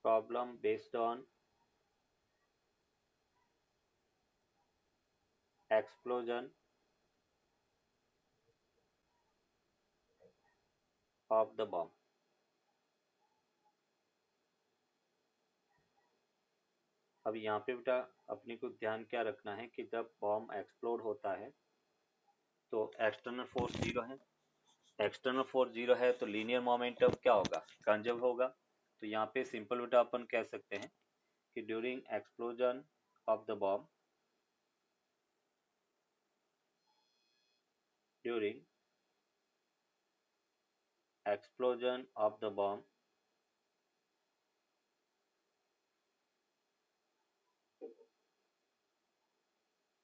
problem based on explosion of the bomb। अब यहाँ पे बेटा अपने को ध्यान क्या रखना है कि जब बॉम्ब एक्सप्लोड होता है तो एक्सटर्नल फोर्स जीरो है। एक्सटर्नल फोर्स जीरो है तो लीनियर मोमेंटम क्या होगा, कंजर्व होगा। तो यहाँ पे सिंपल बेटा अपन कह सकते हैं कि during explosion of the bomb, during explosion of the bomb,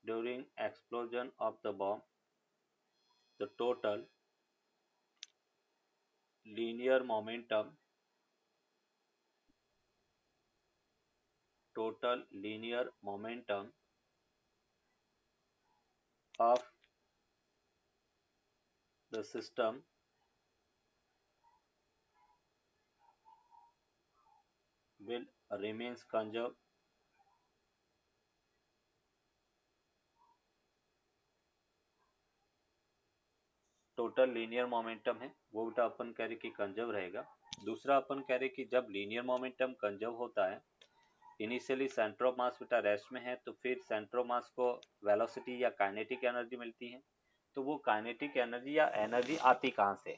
during explosion of the bomb, the linear momentum total linear momentum of the system will remains conserved। Total linear momentum है वो बेटा अपन कह रहे कि कंजर्व रहेगा। दूसरा अपन कह रहे कि जब लीनियर मोमेंटम कंजर्व होता है, इनिशियली सेंटर ऑफ मास बेटा रेस्ट में है, तो फिर सेंटर ऑफ मास को वेलोसिटी या काइनेटिक एनर्जी मिलती है। तो वो काइनेटिक एनर्जी या एनर्जी आती कहाँ से?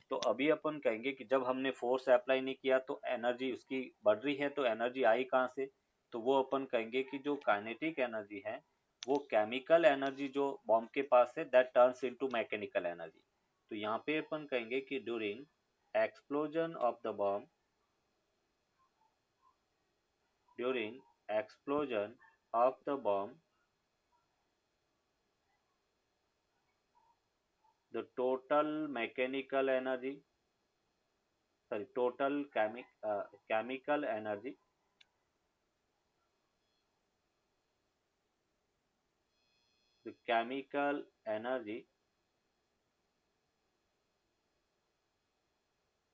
तो अभी अपन कहेंगे कि जब हमने फोर्स अप्लाई नहीं किया तो एनर्जी उसकी बढ़ रही है, तो एनर्जी आई कहाँ से? तो वो अपन कहेंगे कि जो काइनेटिक एनर्जी है वो केमिकल एनर्जी जो बॉम्ब के पास है that turns into mechanical energy. तो यहाँ पे अपन कहेंगे कि during explosion of the bomb, during explosion of the bomb, the total mechanical energy, sorry, total chemical energy, the chemical energy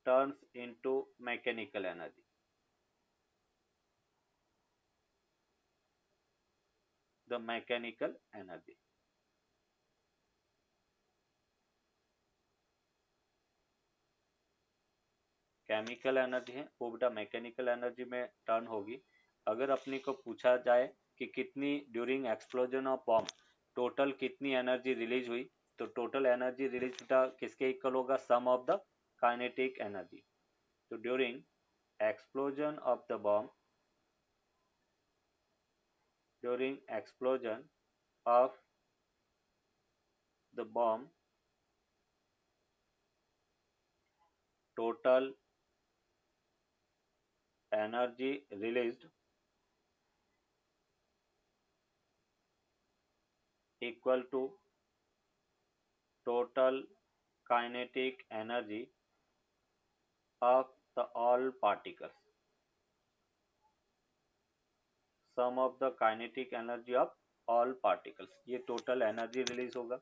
turns into mechanical energy। The mechanical energy, chemical energy है वो बेटा mechanical energy में turn होगी। अगर अपने को पूछा जाए कि कितनी during explosion of bomb total कितनी एनर्जी रिलीज हुई, तो टोटल एनर्जी रिलीज बेटा किसके इक्वल होगा, सम ऑफ द काइनेटिक एनर्जी। तो during explosion of the bomb, during explosion of the bomb, total energy released equal to total kinetic energy of the all particles, sum of the kinetic energy of all particles। ये total energy release होगा।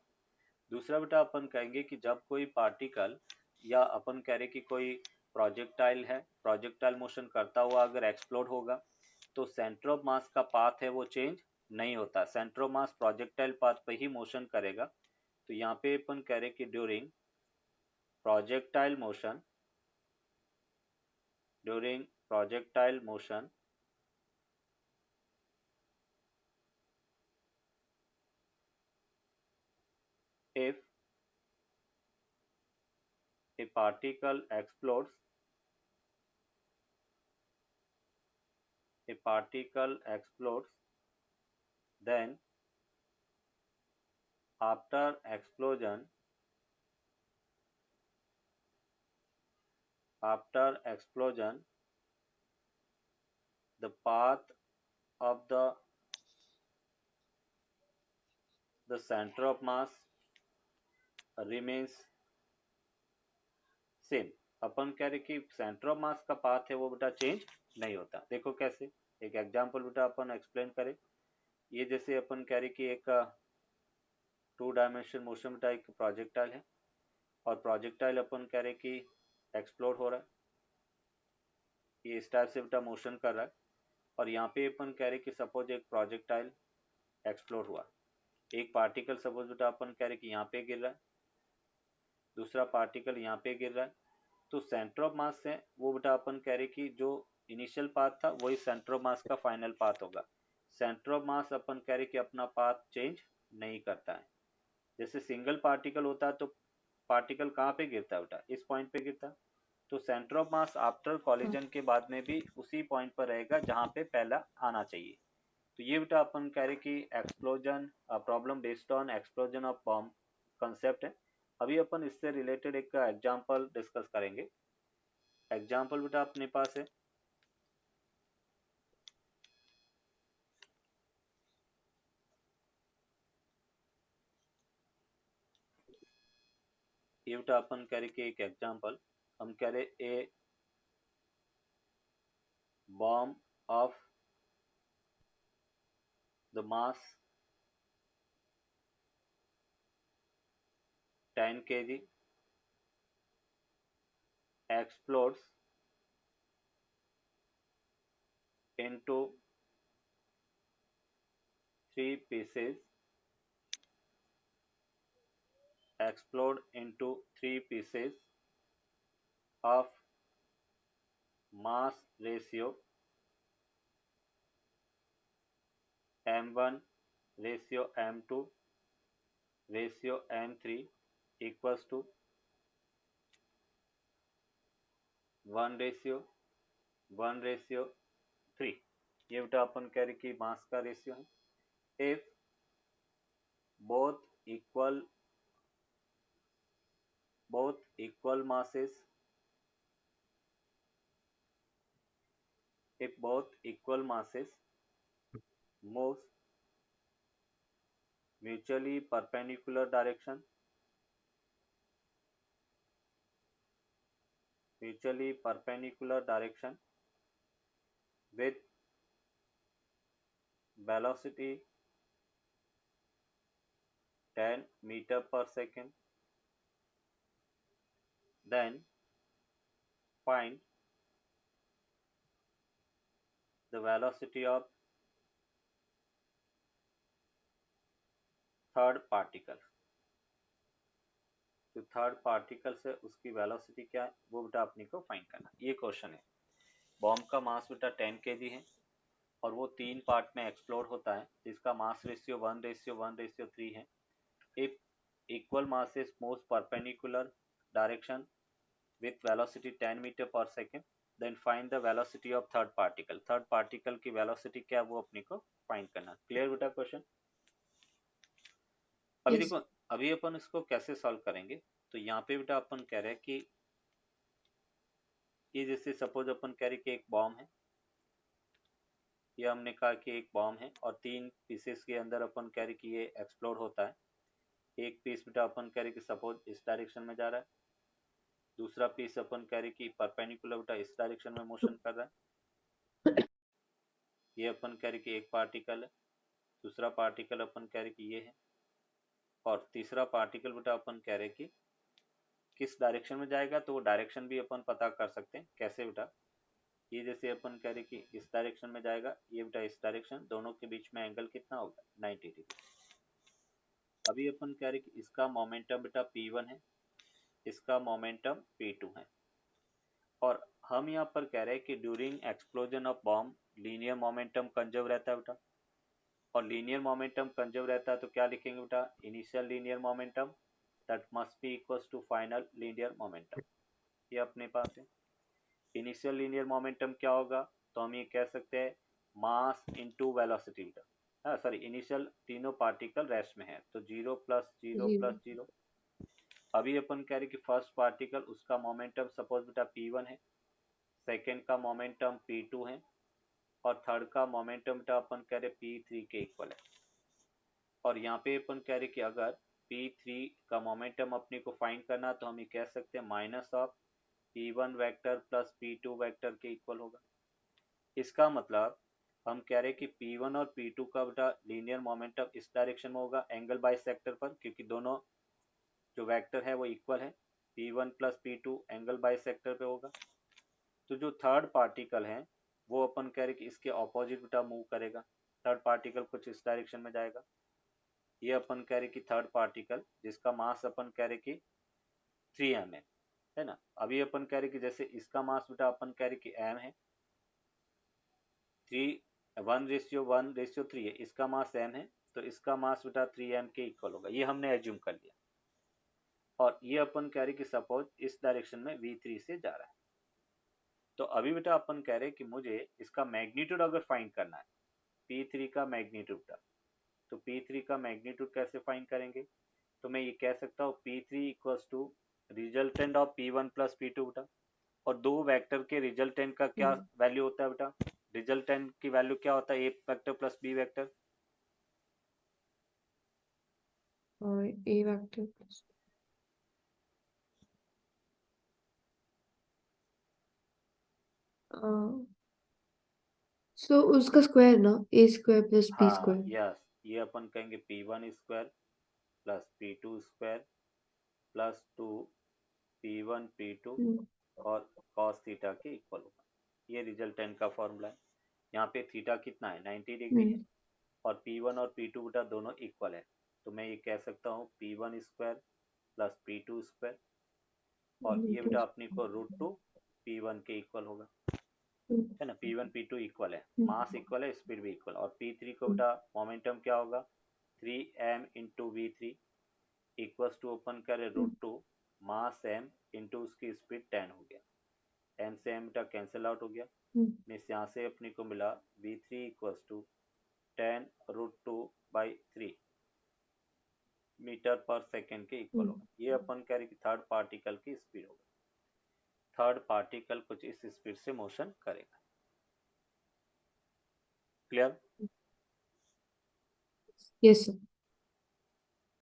दूसरा बेटा अपन कहेंगे कि जब कोई particle या अपन कह रहे कि कोई प्रोजेक्टाइल है, प्रोजेक्टाइल मोशन करता हुआ अगर एक्सप्लोड होगा तो सेंटर ऑफ मास का पाथ है वो चेंज नहीं होता, centre of mass projectile path पे ही मोशन करेगा। तो यहाँ पे अपन कह रहे कि during projectile motion, during projectile motion if a particle explodes, a particle explodes, then after explosion, after explosion, the path of the center of mass remains same. अपन कह रहे कि सेंटर ऑफ मास का पाथ है वो बेटा change नहीं होता। देखो कैसे, एक एग्जांपल बेटा अपन एक्सप्लेन करें। ये जैसे अपन कह रहे कि एक टू डायमेंशनल मोशन बेटा एक प्रोजेक्टाइल है, और प्रोजेक्टाइल अपन कह रहे कि एक्सप्लोड हो रहा है। ये इस टाइप से बेटा मोशन कर रहा है। और यहाँ पे अपन कह रहे कि सपोज एक प्रोजेक्टाइल एक्सप्लोर हुआ, एक पार्टिकल सपोज बेटा अपन कह रहे कि यहाँ पे गिर रहा है, दूसरा पार्टिकल यहाँ पे गिर रहा है। तो सेंटर ऑफ मास है वो बेटा अपन कह रहे कि जो इनिशियल पाथ था वही सेंटर ऑफ मास का फाइनल पाथ होगा। सेंटर ऑफ मास अपन कह रहे कि अपना पाथ चेंज नहीं करता है। जैसे सिंगल पार्टिकल होता है तो पार्टिकल कहाँ पे गिरता है बेटा, इस पॉइंट पे गिरता है। तो centre of mass after collision के बाद में भी उसी पॉइंट पर रहेगा जहाँ पे पहला आना चाहिए। तो ये बेटा अपन कह रहे कि explosion problem based on explosion of bomb concept है। अभी अपन इससे रिलेटेड एक एग्जांपल डिस्कस करेंगे। एग्जांपल बेटा अपने पास है, ये बेटा अपन कह रहे कि एक एग्जांपल हम कह रहे a bomb of the mass 10 kg explodes into 3 pieces, explode into 3 pieces of mass ratio m1 ratio m2 ratio m3 equals to 1:1:3। ये बेटा अपन कह रहे कि मास का रेशियो है। If both equal masses, if both equal masses moves mutually perpendicular direction with velocity 10 meter per second, then find the velocity of third particle. तो third particle से उसकी वेलोसिटी क्या है वो बेटा अपने को फाइंड करना। ये क्वेश्चन है। बॉम्ब का मास बेटा 10 kg है और वो 3 पार्ट में एक्सप्लोड होता है जिसका मास रेशियो 1:1:3 है। If equal masses moves perpendicular direction with velocity 10 meter per second, then find the velocity of third particle। Third particle की वेलोसिटी क्या वो अपने को फाइंड करना। क्लियर बेटा क्वेश्चन। अभी Yes. देखो अभी अपन इसको कैसे सॉल्व करेंगे। तो यहाँ पे बेटा अपन कह रहे हैं कि ये जैसे सपोज अपन कह रहे कि एक बॉम्ब है, ये हमने कहा कि एक बॉम्ब है और 3 पीसेस के अंदर अपन कह रहे कि ये एक्सप्लोड होता है। एक पीस बेटा अपन कह रहे कि सपोज इस डायरेक्शन में जा रहा है, दूसरा पीस अपन कह रहे कि परपेंडिकुलर बेटा इस डायरेक्शन में मोशन कर रहा है। ये अपन कह रहे कि एक पार्टिकल है, दूसरा पार्टिकल अपन कह रहे कि ये है, और तीसरा पार्टिकल बेटा अपन कह रहे कि किस डायरेक्शन में जाएगा। तो वो डायरेक्शन भी अपन पता कर सकते हैं। कैसे बेटा, ये जैसे अपन कह रहे कि इस डायरेक्शन में जाएगा, ये बेटा इस डायरेक्शन, दोनों के बीच में एंगल कितना होगा 90 डिग्री। अभी अपन कह रहे कि इसका मोमेंटम बेटा P1 है, इसका मोमेंटम P2 है, और हम यहाँ पर कह रहे हैं कि during explosion of bomb linear momentum conserve रहता है बेटा। और लीनियर मोमेंटम कंजर्व रहता है तो क्या लिखेंगे बेटा, initial linear momentum that must be equals to final linear momentum. ये अपने पास है। इनिशियल लीनियर मोमेंटम क्या होगा, तो हम ये कह सकते हैं मास इनटू वेलोसिटी बेटा। हाँ सॉरी, इनिशियल तीनों पार्टिकल रेस्ट में है तो 0 + 0 + 0। अभी अपन कह रहे कि फर्स्ट पार्टिकल उसका मोमेंटम सपोज बेटा P1 है, सेकेंड का मोमेंटम P2 है, और थर्ड का मोमेंटम बेटा अपन कह रहे P3 के इक्वल है। और यहाँ पे अपन कह रहे कि अगर P3 का मोमेंटम अपने को फाइंड करना तो हम ये कह सकते हैं minus of P1 vector plus P2 vector के इक्वल होगा। इसका मतलब हम कह रहे कि P1 और P2 का बेटा लीनियर मोमेंटम इस डायरेक्शन में होगा एंगल बाई सेक्टर पर, क्योंकि दोनों जो वेक्टर है वो इक्वल है। P1 + P2 angle by sector पे होगा। तो जो थर्ड पार्टिकल है वो अपन कह रहे कि इसके ऑपोजिट बेटा मूव करेगा, थर्ड पार्टिकल कुछ इस डायरेक्शन में जाएगा। ये अपन कह रहे कि थर्ड पार्टिकल जिसका मास अपन कह रहे कि 3m है ना। अभी अपन कह रहे कि जैसे इसका मास बेटा अपन कह रहे कि m है, 1:1:3 है, इसका मास m है, तो इसका मास बेटा 3m के इक्वल होगा, ये हमने एज्यूम कर लिया। और ये अपन कह रहे कि सपोज इस डायरेक्शन में v3 से जा रहा है। तो अभी बेटा अपन कह रहे कि मुझे इसका मैग्नीट्यूड अगर फाइंड करना है, p3 का मैग्नीट्यूड था, तो p3 का मैग्नीट्यूड कैसे फाइंड करेंगे? तो मैं ये कह सकता हूँ p3 equals to resultant of p1 plus p2 बेटा। और दो वेक्टर के रिजल्टेंट का क्या वैल्यू होता है बेटा? रिजल्टेंट की वैल्यू क्या होता है? ए वेक्टर प्लस बी वेक्टर। और ए वेक्टर प्लस सो उसका स्क्वायर ना, ए स्क्वायर प्लस बी हाँ स्क्वायर। यस, ये अपन कहेंगे p1 square plus p2 square plus 2 p1 p2 और cos थीटा के इक्वल होगा। ये रिजल्टेंट का फॉर्मूला है। यहाँ पे थीटा कितना है? 90 डिग्री है। और p1 और p2 बेटा दोनों इक्वल है, तो मैं ये कह सकता हूँ p1 square plus p2 square, और ये बेटा अपने को √2 p1 के इक्वल होगा, है ना। p1 p2 इक्वल है, मास इक्वल है, स्पीड भी इक्वल। और p3 को बेटा मोमेंटम क्या होगा? 3m into v equals to open करे √2 मास m इंटू उसकी स्पीड 10 हो गया, m से m बेटा कैंसिल आउट हो गया। मीन्स यहाँ से अपने को मिला v3 इक्वल्स टू 10√2/3 मीटर पर सेकेंड के इक्वल होगा। ये अपन कह रहे कि थर्ड पार्टिकल की स्पीड होगा, थर्ड पार्टिकल कुछ इस स्पीड से मोशन करेगा। क्लियर? Yes sir.